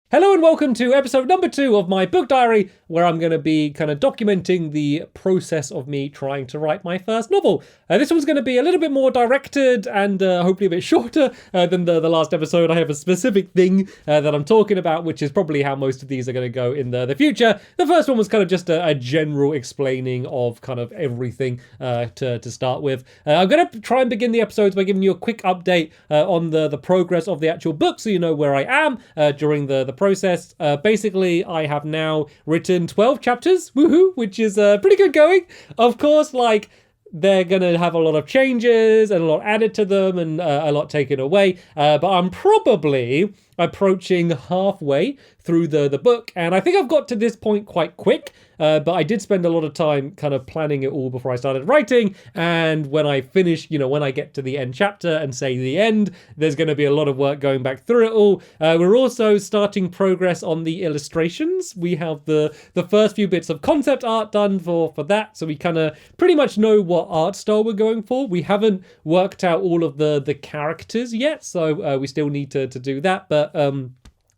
Hello and welcome to episode number 2 of my book diary, where I'm going to be kind of documenting the process of me trying to write my first novel. This one's going to be a little bit more directed and hopefully a bit shorter than the last episode. I have a specific thing that I'm talking about, which is probably how most of these are going to go in the future. The first one was kind of just a general explaining of kind of everything to start with. I'm going to try and begin the episodes by giving you a quick update on the progress of the actual book, so you know where I am during the process. Basically, I have now written 12 chapters, woohoo, which is pretty good going. Of course, like, they're going to have a lot of changes and a lot added to them and a lot taken away. But I'm probably approaching halfway through the book. And I think I've got to this point quite quick. But I did spend a lot of time kind of planning it all before I started writing. And when I finish, when I get to the end chapter and say the end, there's going to be a lot of work going back through it all. We're also starting progress on the illustrations. We have the first few bits of concept art done for that. So we kind of pretty much know what art style we're going for. We haven't worked out all of the characters yet. So we still need to do that. But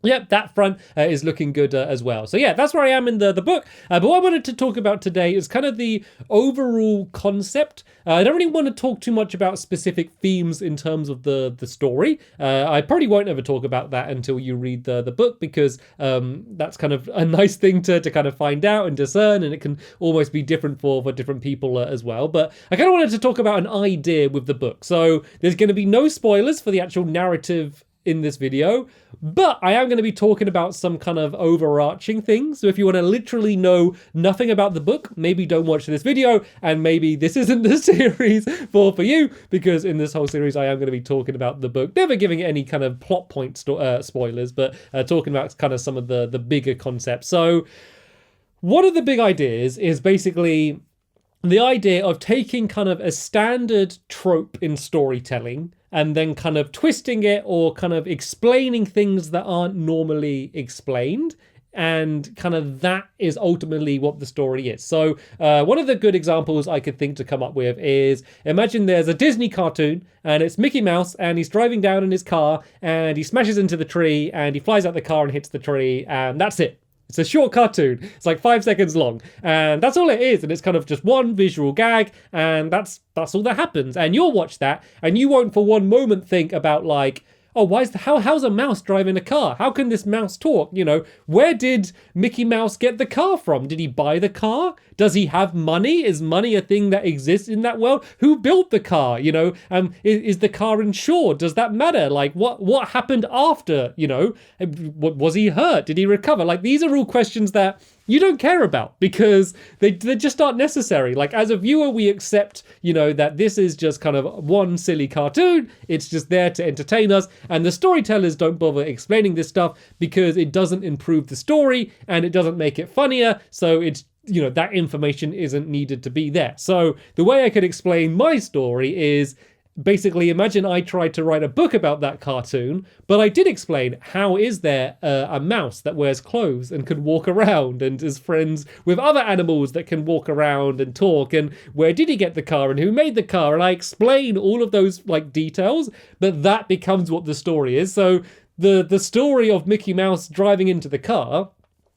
yep, that front is looking good as well. So yeah, that's where I am in the book. But what I wanted to talk about today is kind of the overall concept. I don't really want to talk too much about specific themes in terms of the story. I probably won't ever talk about that until you read the book, because that's kind of a nice thing to kind of find out and discern, and it can almost be different for different people as well. But I kind of wanted to talk about an idea with the book. So there's going to be no spoilers for the actual narrative in this video, but I am going to be talking about some kind of overarching things. So if you want to literally know nothing about the book, maybe don't watch this video, and maybe this isn't the series for you, because in this whole series I am going to be talking about the book, never giving any kind of plot point spoilers, but talking about kind of some of the bigger concepts. So one of the big ideas is basically the idea of taking kind of a standard trope in storytelling and then kind of twisting it or kind of explaining things that aren't normally explained. And kind of that is ultimately what the story is. So one of the good examples I could think to come up with is, imagine there's a Disney cartoon and it's Mickey Mouse and he's driving down in his car and he smashes into the tree and he flies out the car and hits the tree, and that's it. It's a short cartoon. It's like 5 seconds long, and that's all it is. And it's kind of just one visual gag, and that's all that happens. And you'll watch that, and you won't for one moment think about like, oh, how's a mouse driving a car? How can this mouse talk? Where did Mickey Mouse get the car from? Did he buy the car? Does he have money? Is money a thing that exists in that world? Who built the car? Is the car insured? Does that matter? Like, what happened after? Was he hurt? Did he recover? Like, these are all questions that you don't care about, because they just aren't necessary. Like, as a viewer, we accept, that this is just kind of one silly cartoon. It's just there to entertain us. And the storytellers don't bother explaining this stuff because it doesn't improve the story and it doesn't make it funnier. So it's, that information isn't needed to be there. So the way I could explain my story is, basically, imagine I tried to write a book about that cartoon, but I did explain how is there a mouse that wears clothes and can walk around and is friends with other animals that can walk around and talk, and where did he get the car and who made the car, and I explain all of those like details, but that becomes what the story is. So the story of Mickey Mouse driving into the car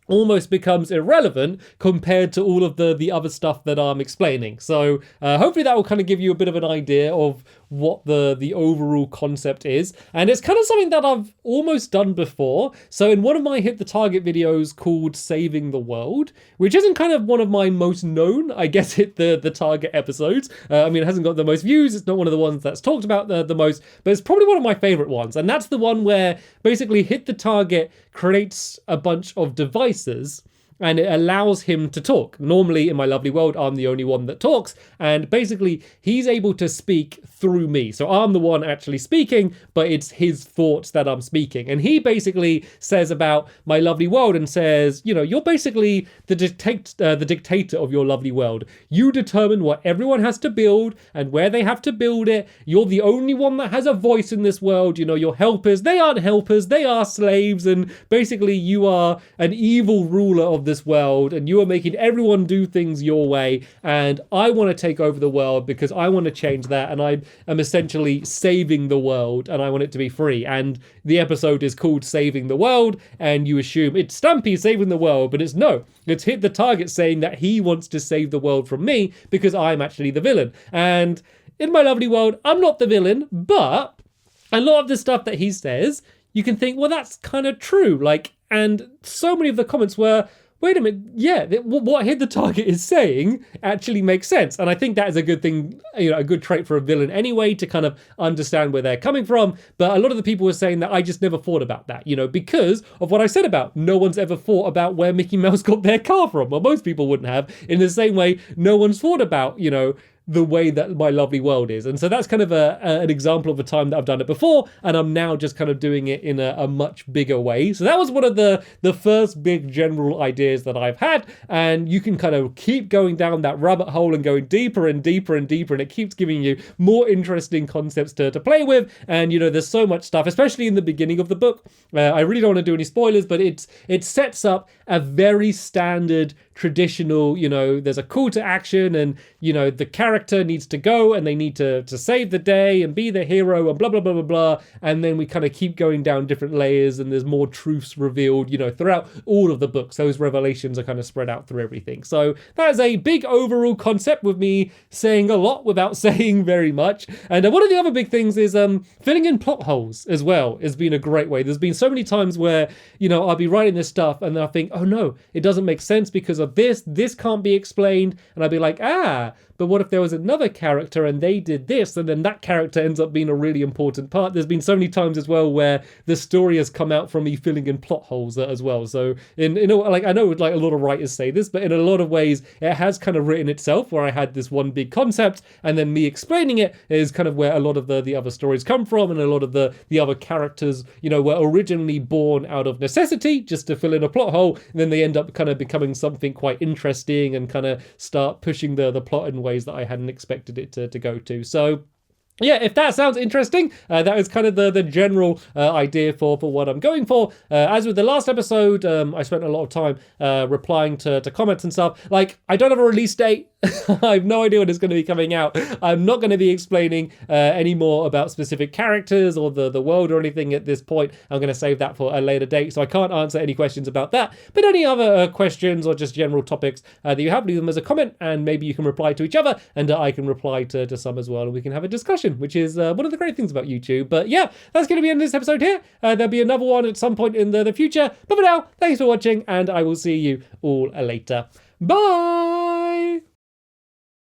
almost becomes irrelevant compared to all of the other stuff that I'm explaining. So hopefully that will kind of give you a bit of an idea of what the overall concept is. And it's kind of something that I've almost done before. So in one of my Hit the Target videos called Saving the World, which isn't kind of one of my most known, I guess, Hit the Target episodes. It hasn't got the most views. It's not one of the ones that's talked about the most, but it's probably one of my favorite ones. And that's the one where basically Hit the Target creates a bunch of devices and it allows him to talk. Normally in my lovely world, I'm the only one that talks, and basically he's able to speak through me. So I'm the one actually speaking, but it's his thoughts that I'm speaking. And he basically says about my lovely world and says, you're basically the dictator of your lovely world. You determine what everyone has to build and where they have to build it. You're the only one that has a voice in this world. Your helpers, they aren't helpers, they are slaves. And basically you are an evil ruler of of this world, and you are making everyone do things your way, and I want to take over the world because I want to change that, and I am essentially saving the world, and I want it to be free. And the episode is called Saving the World, and you assume it's Stampy saving the world, but it's hit the target saying that he wants to save the world from me because I'm actually the villain. And in my lovely world, I'm not the villain, but a lot of the stuff that he says, you can think, well, that's kind of true. Like, and so many of the comments were, wait a minute, yeah, what Hit the Target is saying actually makes sense. And I think that is a good thing, a good trait for a villain anyway, to kind of understand where they're coming from. But a lot of the people were saying that I just never thought about that, because of what I said about no one's ever thought about where Mickey Mouse got their car from. Well, most people wouldn't have. In the same way, no one's thought about, the way that my lovely world is. And so that's kind of an example of a time that I've done it before, and I'm now just kind of doing it in a much bigger way. So that was one of the first big general ideas that I've had, and you can kind of keep going down that rabbit hole and going deeper and deeper and deeper, and it keeps giving you more interesting concepts to play with. And there's so much stuff, especially in the beginning of the book. I really don't want to do any spoilers, but it sets up a very standard traditional, there's a call to action, and the character needs to go and they need to save the day and be the hero and blah blah blah blah blah, and then we kind of keep going down different layers, and there's more truths revealed throughout all of the books. Those revelations are kind of spread out through everything. So that is a big overall concept, with me saying a lot without saying very much. And one of the other big things is filling in plot holes as well has been a great way. There's been so many times where I'll be writing this stuff and then I think, oh no, it doesn't make sense because of this can't be explained, and I'd be like, but what if there was another character and they did this, and then that character ends up being a really important part. There's been so many times as well where the story has come out from me filling in plot holes as well. So I know like a lot of writers say this, but in a lot of ways it has kind of written itself, where I had this one big concept and then me explaining it is kind of where a lot of the other stories come from, and a lot of the other characters were originally born out of necessity just to fill in a plot hole, and then they end up kind of becoming something quite interesting and kind of start pushing the plot in ways that I hadn't expected it to go to. So yeah, if that sounds interesting, that is kind of the general idea for what I'm going for. As with the last episode, I spent a lot of time replying to comments and stuff. Like, I don't have a release date. I have no idea when it's going to be coming out. I'm not going to be explaining any more about specific characters or the world or anything at this point. I'm going to save that for a later date, so I can't answer any questions about that. But any other questions or just general topics that you have, leave them as a comment, and maybe you can reply to each other, and I can reply to some as well, and we can have a discussion, which is one of the great things about YouTube. But yeah, that's going to be the end of this episode here. There'll be another one at some point in the future. But for now, thanks for watching, and I will see you all later. Bye!